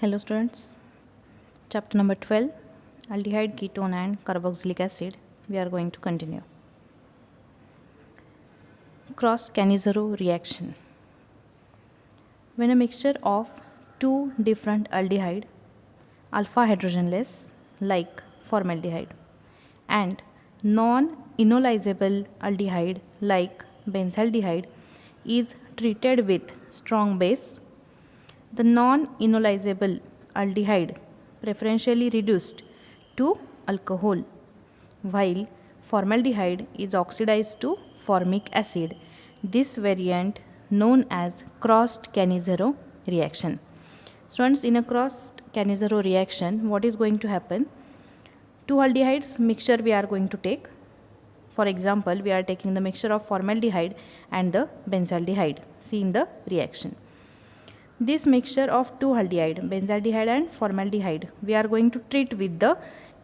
Hello students, chapter number 12, aldehyde, ketone and carboxylic acid. We are going to continue. Cross-Cannizzaro reaction. When a mixture of two different aldehyde, alpha hydrogenless like formaldehyde, and non-enolizable aldehyde like benzaldehyde is treated with strong base, the non-enolizable aldehyde preferentially reduced to alcohol, while formaldehyde is oxidized to formic acid. This variant known as crossed-Cannizzaro reaction. Students, in a crossed-Cannizzaro reaction, what is going to happen? Two aldehydes mixture we are going to take. For example, we are taking the mixture of formaldehyde and the benzaldehyde. See in the reaction. This mixture of two aldehyde, benzaldehyde and formaldehyde, we are going to treat with the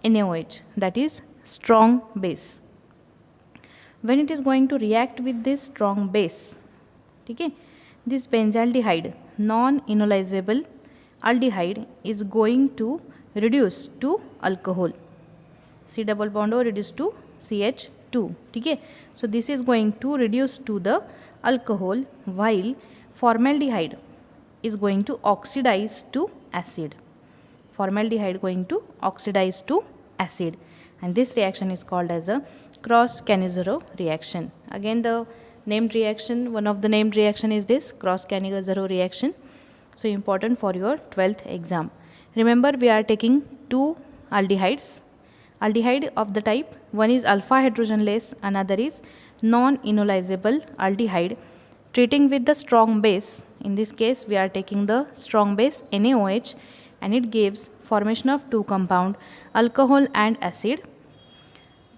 NaOH, that is strong base. When it is going to react with this strong base, okay, this benzaldehyde, non-enolizable aldehyde, is going to reduce to alcohol. C double bond O reduced to CH2. Okay? So this is going to reduce to the alcohol, while formaldehyde is going to oxidize to acid. Formaldehyde going to oxidize to acid, and this reaction is called as a cross-Cannizzaro reaction. Again, the named reaction, one of the named reaction is this cross-Cannizzaro reaction. So important for your 12th exam. Remember, we are taking two aldehydes. Aldehyde of the type, one is alpha hydrogenless, another is non-enolizable aldehyde, treating with the strong base. In this case, we are taking the strong base NaOH, and it gives formation of two compound, alcohol and acid.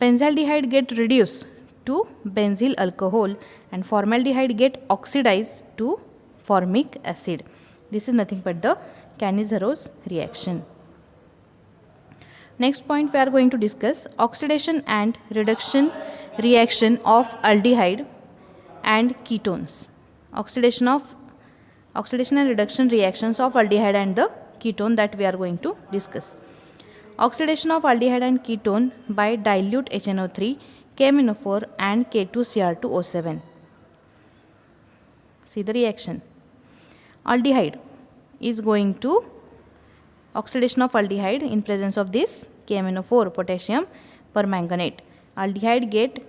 Benzaldehyde get reduced to benzyl alcohol, and formaldehyde get oxidized to formic acid. This is nothing but the Cannizzaro's reaction. Next point, we are going to discuss oxidation and reduction reaction of aldehyde and ketones. Oxidation and reduction reactions of aldehyde and the ketone that we are going to discuss. Oxidation of aldehyde and ketone by dilute HNO3, KMNO4 and K2Cr2O7. See the reaction. Aldehyde is going to oxidation of aldehyde in presence of this KMNO4, potassium permanganate. Aldehyde get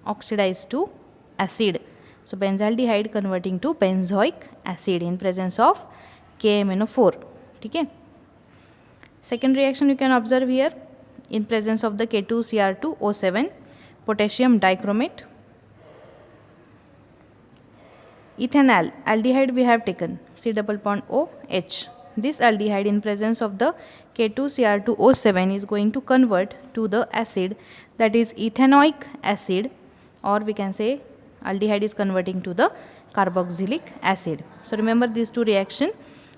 oxidized to acid. So benzaldehyde converting to benzoic acid in presence of KMNO4. Okay. Second reaction you can observe here, in presence of the K2Cr2O7, potassium dichromate. Ethanal aldehyde we have taken, C double bond OH. This aldehyde in presence of the K2Cr2O7 is going to convert to the acid, that is ethanoic acid, or we can say aldehyde is converting to the carboxylic acid. So remember these two reactions.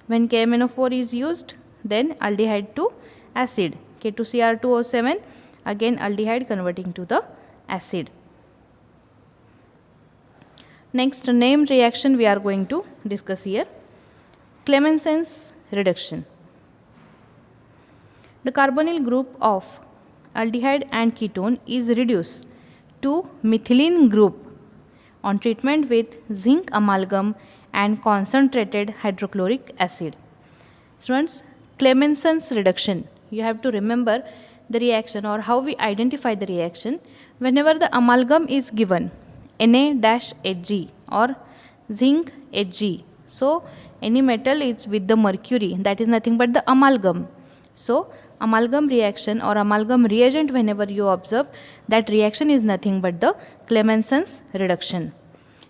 When KMNO4 is used, then aldehyde to acid, K2Cr2O7, again aldehyde converting to the acid. Next named reaction we are going to discuss here, Clemmensen's reduction. The carbonyl group of aldehyde and ketone is reduced to methylene group on treatment with zinc amalgam and concentrated hydrochloric acid. Students, Clemmensen's reduction, you have to remember the reaction or how we identify the reaction. Whenever the amalgam is given, Na-Hg or zinc Hg, so any metal is with the mercury, that is nothing but the amalgam. So amalgam reaction or amalgam reagent, whenever you observe, that reaction is nothing but the Clemmensen's reduction.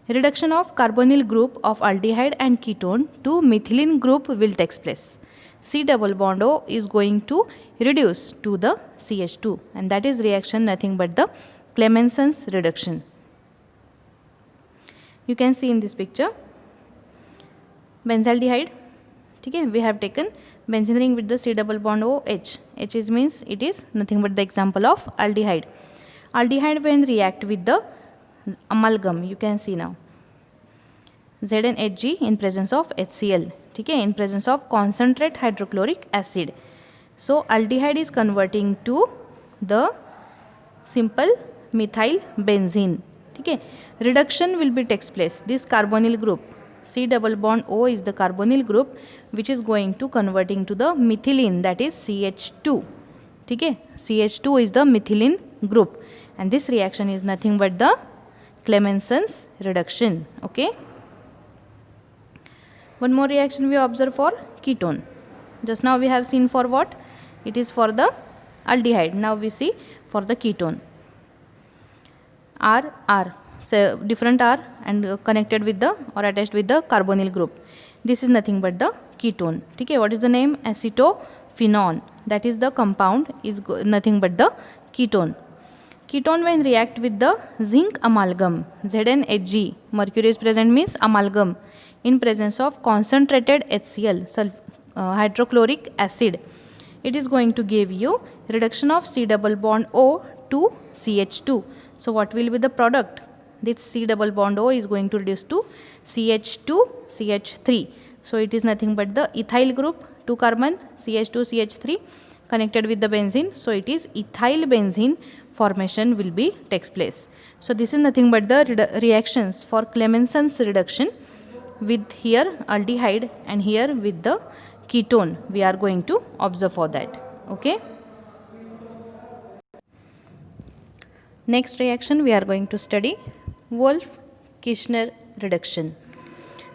Reduction of carbonyl group of aldehyde and ketone to methylene group will take place. C double bond O is going to reduce to the CH2, and that is reaction nothing but the Clemmensen's reduction. You can see in this picture benzaldehyde. Okay, we have taken benzene ring with the C double bond OH. H is means it is nothing but the example of aldehyde. Aldehyde when react with the amalgam, you can see now ZnHg in presence of HCl. ठीक है, in presence of concentrate hydrochloric acid. So aldehyde is converting to the simple methyl benzene. ठीक है, reduction will be takes place. This carbonyl group C double bond O is the carbonyl group which is going to converting to the methylene, that is CH2. ठीक है, CH2 is the methylene group and this reaction is nothing but the Clemenson's reduction. Okay, one more reaction we observe for ketone. Just now we have seen for what? It is for the aldehyde. Now we see for the ketone. R, so different R and connected with the or attached with the carbonyl group. This is nothing but the ketone. ठीक है, what is the name? Acetophenone. That is the compound is nothing but the ketone. Ketone when react with the zinc amalgam, ZnHg, mercury is present means amalgam, in presence of concentrated HCl, hydrochloric acid, it is going to give you reduction of C double bond O to CH2. So what will be the product? This C double bond O is going to reduce to CH2 CH3. So it is nothing but the ethyl group, 2 carbon CH2 CH3 connected with the benzene. So it is ethyl benzene formation will be takes place. So this is nothing but the reactions for Clemenson's reduction with here aldehyde and here with the ketone we are going to observe for that. Okay, next reaction we are going to study Wolff-Kishner reduction.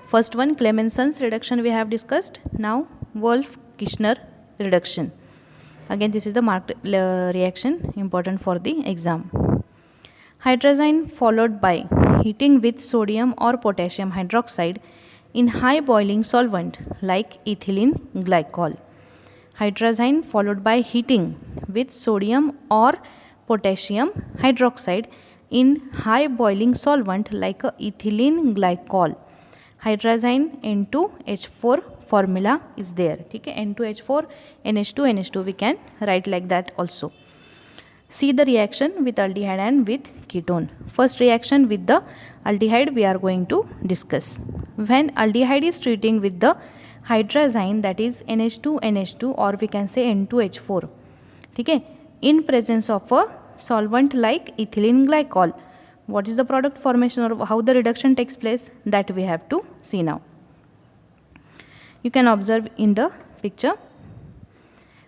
First one Clemenson's reduction we have discussed. Now Wolff-Kishner reduction. Again this is the marked reaction important for the exam. Hydrazine followed by heating with sodium or potassium hydroxide in high boiling solvent like ethylene glycol. Hydrazine followed by heating with sodium or potassium hydroxide in high boiling solvent like ethylene glycol. Hydrazine N2H4 formula is there. ठीक है, N2H4 NH2 NH2 we can write like that also. See the reaction with aldehyde and with ketone. First reaction with the aldehyde we are going to discuss. When aldehyde is treating with the hydrazine, that is NH2 NH2 or we can say N2H4, ठीक है, in presence of a solvent like ethylene glycol, what is the product formation or how the reduction takes place, that we have to see now. You can observe in the picture.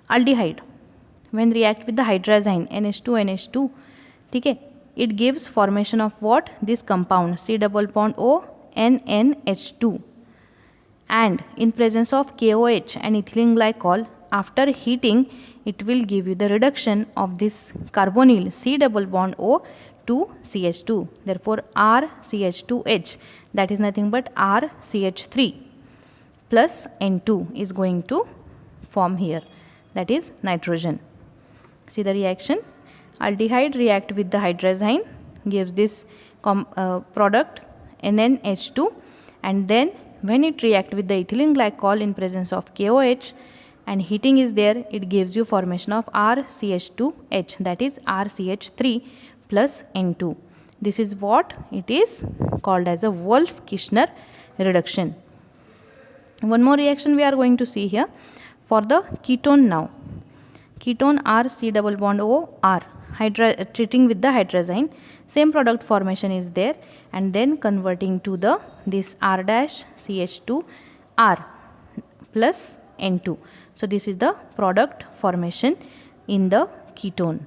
Aldehyde when react with the hydrazine NH2 NH2, ठीक है, it gives formation of what? This compound C double bond O NNH2, and in presence of KOH and ethylene glycol, after heating it will give you the reduction of this carbonyl C double bond O to CH2. Therefore RCH2H, that is nothing but RCH3 plus N2 is going to form here, that is nitrogen. See the reaction. Aldehyde react with the hydrazine, gives this product NNH2, and then when it react with the ethylene glycol in presence of KOH and heating is there, it gives you formation of RCH2H, that is RCH3 plus N2. This is what it is called as a Wolff-Kishner reduction. One more reaction we are going to see here for the ketone now. Ketone R C double bond O R, treating with the hydrazine, same product formation is there, and then converting to the this R dash CH2 R plus N2. So this is the product formation in the ketone.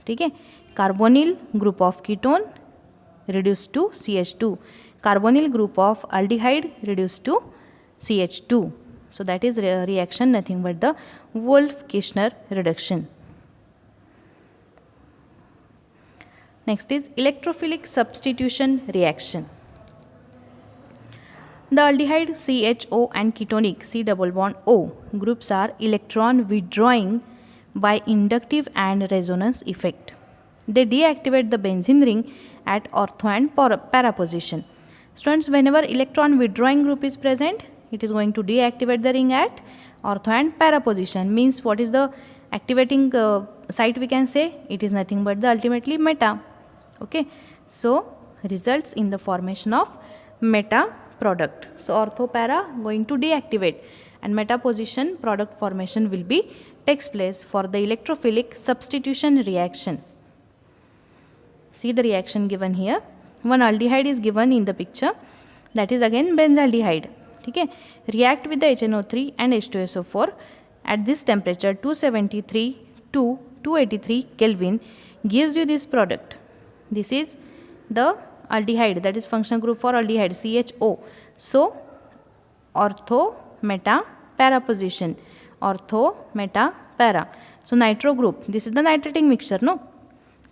ठीक है, carbonyl group of ketone reduced to CH2, carbonyl group of aldehyde reduced to CH2. So that is reaction nothing but the Wolff-Kishner reduction. Next is electrophilic substitution reaction. The aldehyde CHO and ketonic C double bond O groups are electron withdrawing by inductive and resonance effect. They deactivate the benzene ring at ortho and para position. Students, whenever electron withdrawing group is present, it is going to deactivate the ring at ortho and para position. Means what is the activating site we can say? It is nothing but the ultimately meta. Okay, so results in the formation of meta product. So ortho para going to deactivate and meta position product formation will be takes place for the electrophilic substitution reaction. See the reaction given here. One aldehyde is given in the picture, that is again benzaldehyde. Okay, react with the HNO3 and H2SO4 at this temperature 273 to 283 Kelvin gives you this product. This is the aldehyde, that is functional group for aldehyde, CHO. So ortho meta para position, ortho meta para. So nitro group, this is the nitrating mixture, no?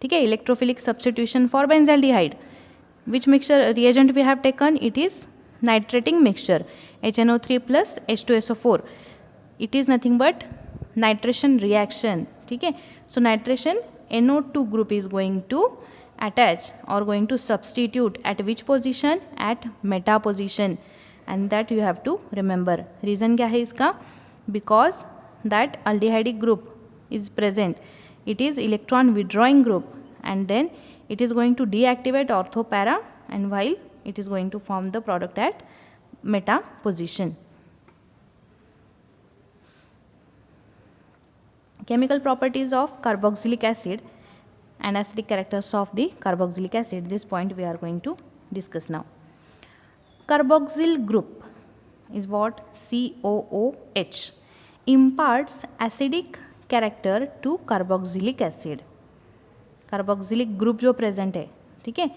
Okay, electrophilic substitution for benzaldehyde. Which mixture reagent we have taken? It is nitrating mixture, HNO3 plus H2SO4. It is nothing but nitration reaction. Okay, so nitration NO2 group is going to attach or going to substitute at which position? At meta position, and that you have to remember. Reason क्या है इसका? Because that aldehydic group is present. It is electron withdrawing group, and then it is going to deactivate ortho para, and while it is going to form the product at meta position. Chemical properties of carboxylic acid and acidic characters of the carboxylic acid. This point we are going to discuss now. Carboxyl group is what? COOH imparts acidic character to carboxylic acid. Carboxylic group जो present है, ठीक है,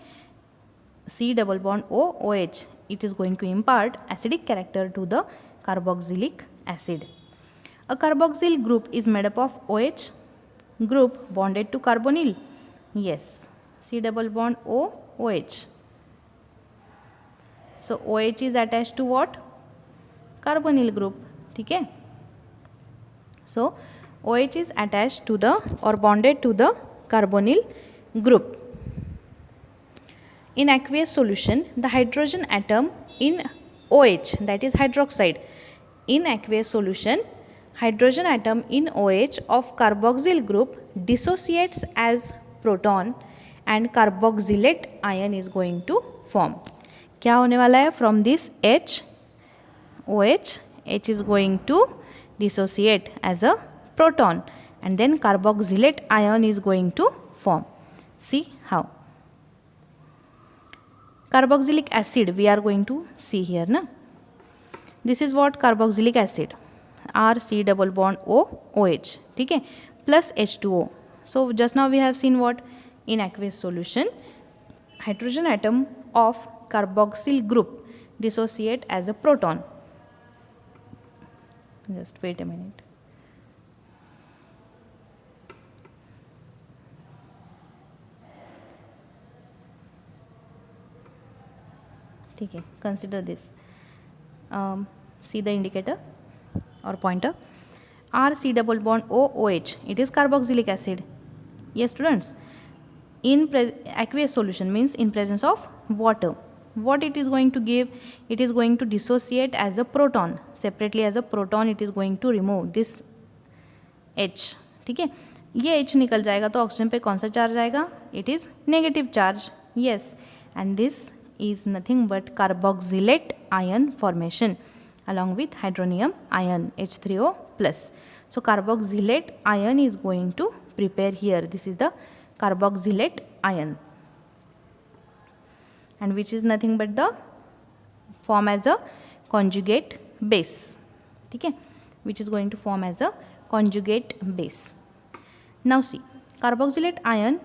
C double bond OH, it is going to impart acidic character to the carboxylic acid. A carboxyl group is made up of OH group bonded to carbonyl. Yes, C double bond OH. So OH is attached to what? Carbonyl group. ठीक है. So OH is attached to the or bonded to the carbonyl group. In aqueous solution, the hydrogen atom in OH, that is hydroxide. In aqueous solution, hydrogen atom in OH of carboxyl group dissociates as proton and carboxylate ion is going to form. क्या होने वाला है? From this H, OH, H is going to dissociate as a proton, and then carboxylate ion is going to form. See how? Carboxylic acid we are going to see here, na? This is what carboxylic acid, R C double bond O OH, ठीक है, plus H2O. So just now we have seen what? In aqueous solution, hydrogen atom of carboxyl group dissociate as a proton. Just wait a minute. ठीक है, consider this. See the indicator or pointer. R C double bond OOH, it is carboxylic acid. Yes students, in aqueous solution means in presence of water. What it is going to give? It is going to dissociate as a proton. Separately as a proton it is going to remove this H. ठीक है, ये H निकल जाएगा तो oxygen पे कौन सा charge आएगा? It is negative charge. Yes, and this is nothing but carboxylate ion formation along with hydronium ion H3O plus. So carboxylate ion is going to prepare here. This is the carboxylate ion, and which is nothing but the form as a conjugate base. ठीक है, which is going to form as a conjugate base. Now see, carboxylate ion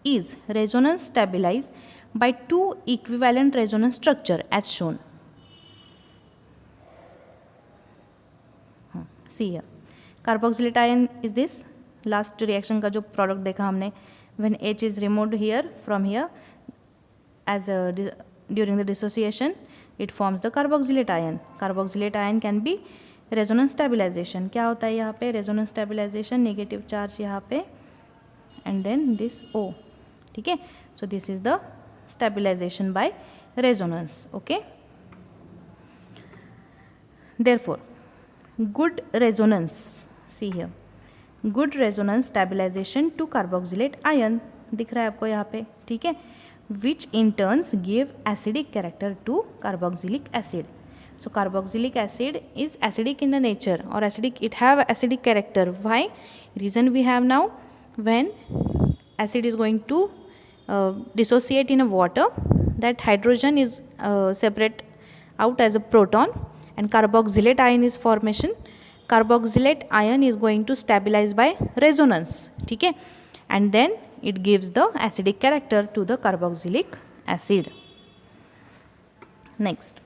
is resonance stabilized by two equivalent resonance structure as shown. See here, carboxylate ion is this last reaction का जो product देखा हमने, when H is removed here from here as during the dissociation, it forms the carboxylate ion. Carboxylate ion can be resonance stabilization. क्या होता है यहाँ पे? resonance stabilization, negative charge यहाँ पे, and then this O. ठीक है, so this is the stabilization by resonance. Okay, therefore good resonance, see here, good resonance stabilization to carboxylate ion दिख रहा है आपको यहाँ पे, ठीक है, which in turns give acidic character to carboxylic acid. So carboxylic acid is acidic in the nature, or acidic, it have acidic character. Why? Reason we have now, when acid is going to dissociate in a water, that hydrogen is separate out as a proton, and carboxylate ion is formation. Carboxylate ion is going to stabilize by resonance, okay, and then it gives the acidic character to the carboxylic acid. Next,